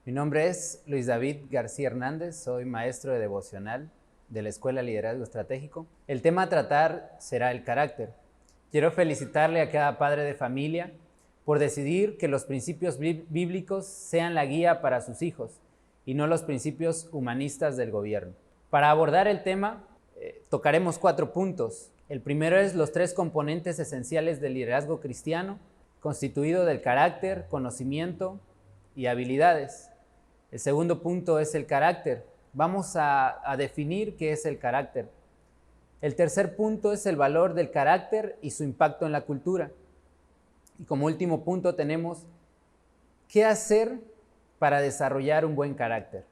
Mi nombre es Luis David García Hernández, soy maestro de devocional de la Escuela Liderazgo Estratégico. El tema a tratar será el carácter. Quiero felicitarle a cada padre de familia por decidir que los principios bíblicos sean la guía para sus hijos y no los principios humanistas del gobierno. Para abordar el tema, tocaremos 4 puntos. El primero es los 3 componentes esenciales del liderazgo cristiano, constituido del carácter, conocimiento y habilidades. El segundo punto es el carácter. Vamos a definir qué es el carácter. El tercer punto es el valor del carácter y su impacto en la cultura. Y como último punto tenemos qué hacer para desarrollar un buen carácter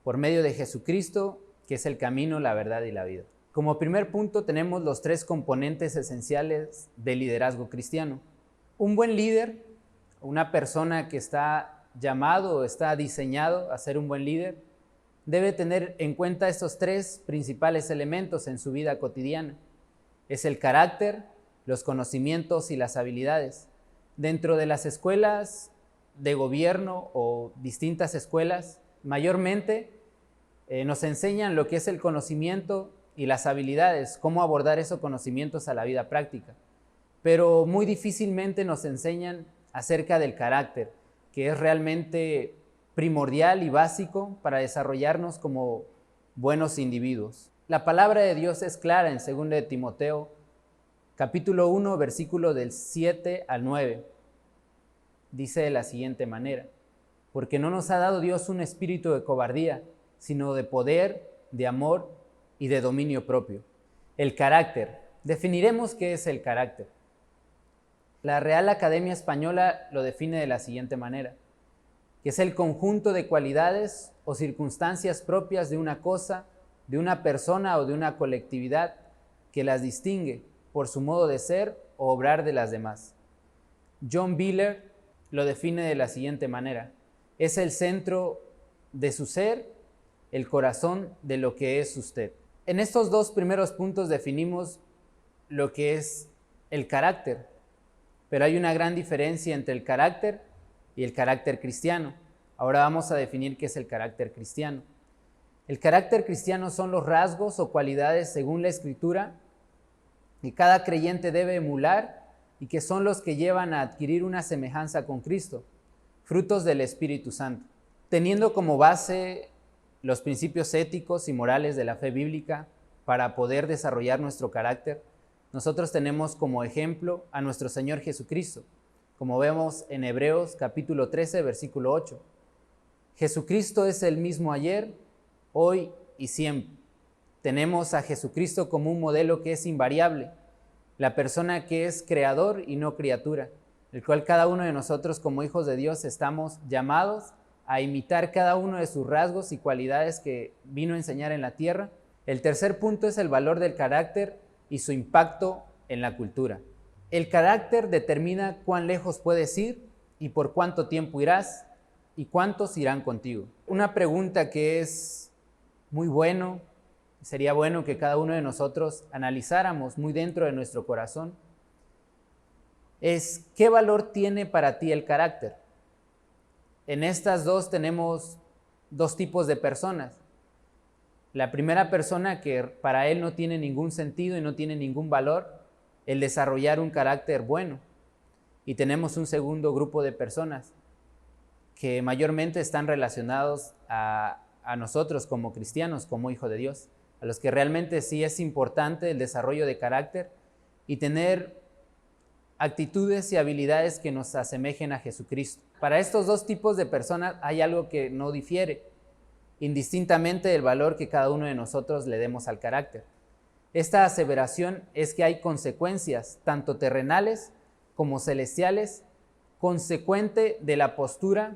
por medio de Jesucristo, que es el camino, la verdad y la vida. Como primer punto tenemos los 3 componentes esenciales del liderazgo cristiano. Un buen líder, una persona que está llamado o está diseñado a ser un buen líder, debe tener en cuenta estos 3 principales elementos en su vida cotidiana. Es el carácter, los conocimientos y las habilidades. Dentro de las escuelas de gobierno o distintas escuelas, mayormente nos enseñan lo que es el conocimiento y las habilidades, cómo abordar esos conocimientos a la vida práctica. Pero muy difícilmente nos enseñan acerca del carácter, que es realmente primordial y básico para desarrollarnos como buenos individuos. La palabra de Dios es clara en 2 de Timoteo, capítulo 1, versículo del 7 al 9. Dice de la siguiente manera: porque no nos ha dado Dios un espíritu de cobardía, sino de poder, de amor y de dominio propio. El carácter. Definiremos qué es el carácter. La Real Academia Española lo define de la siguiente manera: que es el conjunto de cualidades o circunstancias propias de una cosa, de una persona o de una colectividad que las distingue por su modo de ser o obrar de las demás. John Biller lo define de la siguiente manera: es el centro de su ser, el corazón de lo que es usted. En estos 2 primeros puntos definimos lo que es el carácter, pero hay una gran diferencia entre el carácter y el carácter cristiano. Ahora vamos a definir qué es el carácter cristiano. El carácter cristiano son los rasgos o cualidades, según la Escritura, que cada creyente debe emular y que son los que llevan a adquirir una semejanza con Cristo, frutos del Espíritu Santo. Teniendo como base los principios éticos y morales de la fe bíblica para poder desarrollar nuestro carácter, nosotros tenemos como ejemplo a nuestro Señor Jesucristo, como vemos en Hebreos capítulo 13, versículo 8. Jesucristo es el mismo ayer, hoy y siempre. Tenemos a Jesucristo como un modelo que es invariable, la persona que es creador y no criatura, el cual cada uno de nosotros como hijos de Dios estamos llamados a imitar cada uno de sus rasgos y cualidades que vino a enseñar en la tierra. El tercer punto es el valor del carácter y su impacto en la cultura. El carácter determina cuán lejos puedes ir y por cuánto tiempo irás y cuántos irán contigo. Una pregunta que es muy bueno, sería bueno que cada uno de nosotros analizáramos muy dentro de nuestro corazón, es ¿qué valor tiene para ti el carácter? En estas 2 tenemos 2 tipos de personas. La primera persona que para él no tiene ningún sentido y no tiene ningún valor el desarrollar un carácter bueno. Y tenemos un segundo grupo de personas que mayormente están relacionados a nosotros como cristianos, como hijos de Dios, a los que realmente sí es importante el desarrollo de carácter y tener actitudes y habilidades que nos asemejen a Jesucristo. Para estos 2 tipos de personas hay algo que no difiere, indistintamente del valor que cada uno de nosotros le demos al carácter. Esta aseveración es que hay consecuencias, tanto terrenales como celestiales, consecuente de la postura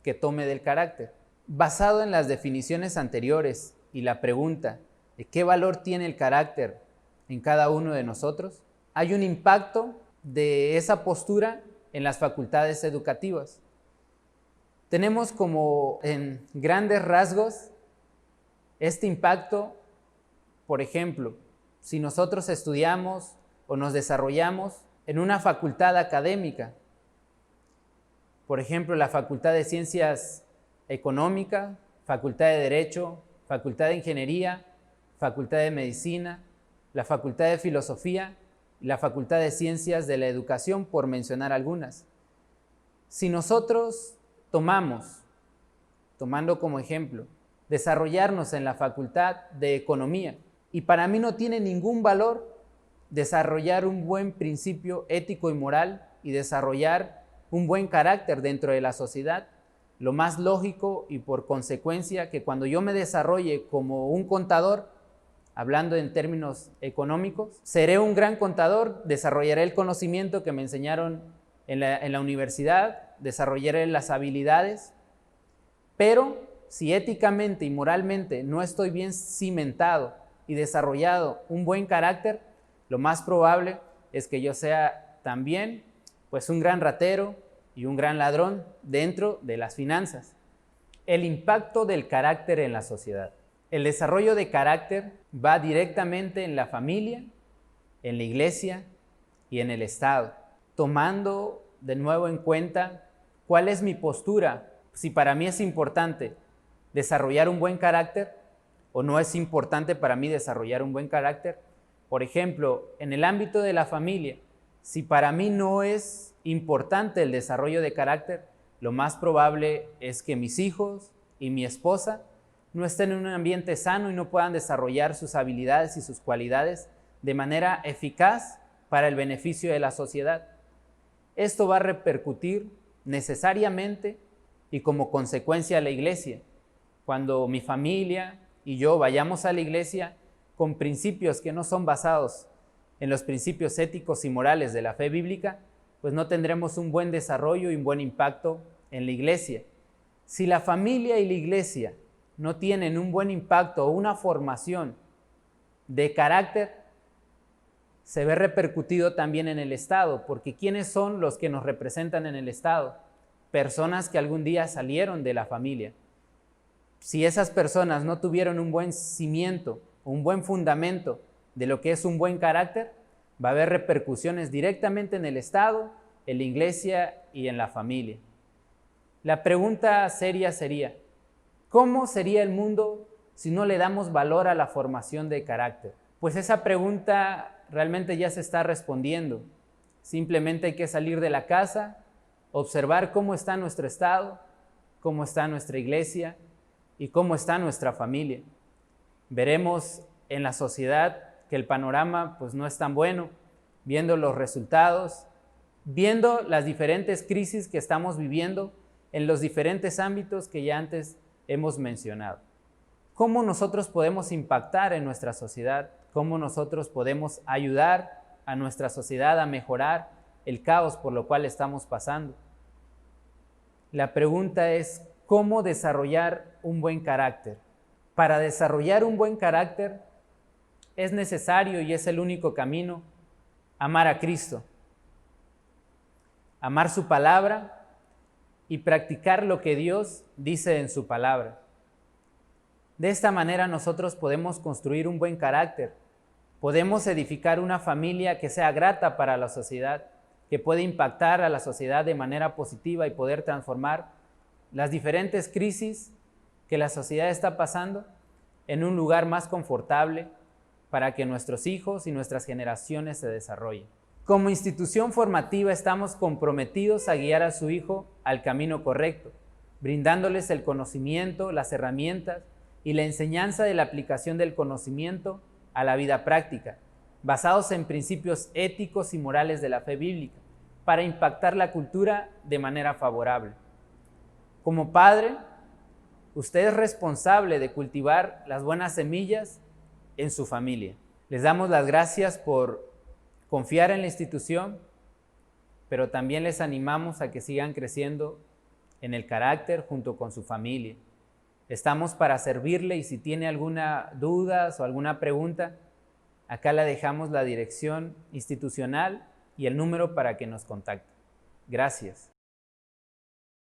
que tome del carácter. Basado en las definiciones anteriores y la pregunta de qué valor tiene el carácter en cada uno de nosotros, hay un impacto de esa postura en las facultades educativas. Tenemos como en grandes rasgos este impacto, por ejemplo, si nosotros estudiamos o nos desarrollamos en una facultad académica, por ejemplo, la Facultad de Ciencias Económica, Facultad de Derecho, Facultad de Ingeniería, Facultad de Medicina, la Facultad de Filosofía y la Facultad de Ciencias de la Educación, por mencionar algunas. Si nosotros tomando como ejemplo, desarrollarnos en la Facultad de Economía, y para mí no tiene ningún valor desarrollar un buen principio ético y moral y desarrollar un buen carácter dentro de la sociedad, lo más lógico y por consecuencia que cuando yo me desarrolle como un contador, hablando en términos económicos, seré un gran contador, desarrollaré el conocimiento que me enseñaron en la universidad, desarrollaré las habilidades, pero si éticamente y moralmente no estoy bien cimentado y desarrollado un buen carácter, lo más probable es que yo sea también pues un gran ratero y un gran ladrón dentro de las finanzas. El impacto del carácter en la sociedad. El desarrollo de carácter va directamente en la familia, en la iglesia y en el Estado, tomando de nuevo en cuenta cuál es mi postura, si para mí es importante desarrollar un buen carácter o no es importante para mí desarrollar un buen carácter. Por ejemplo, en el ámbito de la familia, si para mí no es importante el desarrollo de carácter, lo más probable es que mis hijos y mi esposa no estén en un ambiente sano y no puedan desarrollar sus habilidades y sus cualidades de manera eficaz para el beneficio de la sociedad. Esto va a repercutir necesariamente y como consecuencia a la iglesia. Cuando mi familia y yo vayamos a la iglesia con principios que no son basados en los principios éticos y morales de la fe bíblica, pues no tendremos un buen desarrollo y un buen impacto en la iglesia. Si la familia y la iglesia no tienen un buen impacto o una formación de carácter, se ve repercutido también en el Estado, porque ¿quiénes son los que nos representan en el Estado? Personas que algún día salieron de la familia. Si esas personas no tuvieron un buen cimiento, un buen fundamento de lo que es un buen carácter, va a haber repercusiones directamente en el Estado, en la iglesia y en la familia. La pregunta seria sería, ¿cómo sería el mundo si no le damos valor a la formación de carácter? Pues esa pregunta realmente ya se está respondiendo. Simplemente hay que salir de la casa, observar cómo está nuestro Estado, cómo está nuestra iglesia y cómo está nuestra familia. Veremos en la sociedad que el panorama pues no es tan bueno, viendo los resultados, viendo las diferentes crisis que estamos viviendo en los diferentes ámbitos que ya antes hemos mencionado. ¿Cómo nosotros podemos impactar en nuestra sociedad? ¿Cómo nosotros podemos ayudar a nuestra sociedad a mejorar el caos por lo cual estamos pasando? La pregunta es, ¿cómo desarrollar un buen carácter? Para desarrollar un buen carácter es necesario y es el único camino amar a Cristo, amar su palabra y practicar lo que Dios dice en su palabra. De esta manera nosotros podemos construir un buen carácter, podemos edificar una familia que sea grata para la sociedad, que puede impactar a la sociedad de manera positiva y poder transformar las diferentes crisis que la sociedad está pasando en un lugar más confortable para que nuestros hijos y nuestras generaciones se desarrollen. Como institución formativa estamos comprometidos a guiar a su hijo al camino correcto, brindándoles el conocimiento, las herramientas y la enseñanza de la aplicación del conocimiento a la vida práctica, basados en principios éticos y morales de la fe bíblica, para impactar la cultura de manera favorable. Como padre, usted es responsable de cultivar las buenas semillas en su familia. Les damos las gracias por confiar en la institución, pero también les animamos a que sigan creciendo en el carácter junto con su familia. Estamos para servirle y si tiene alguna duda o alguna pregunta, acá le dejamos la dirección institucional y el número para que nos contacte. Gracias.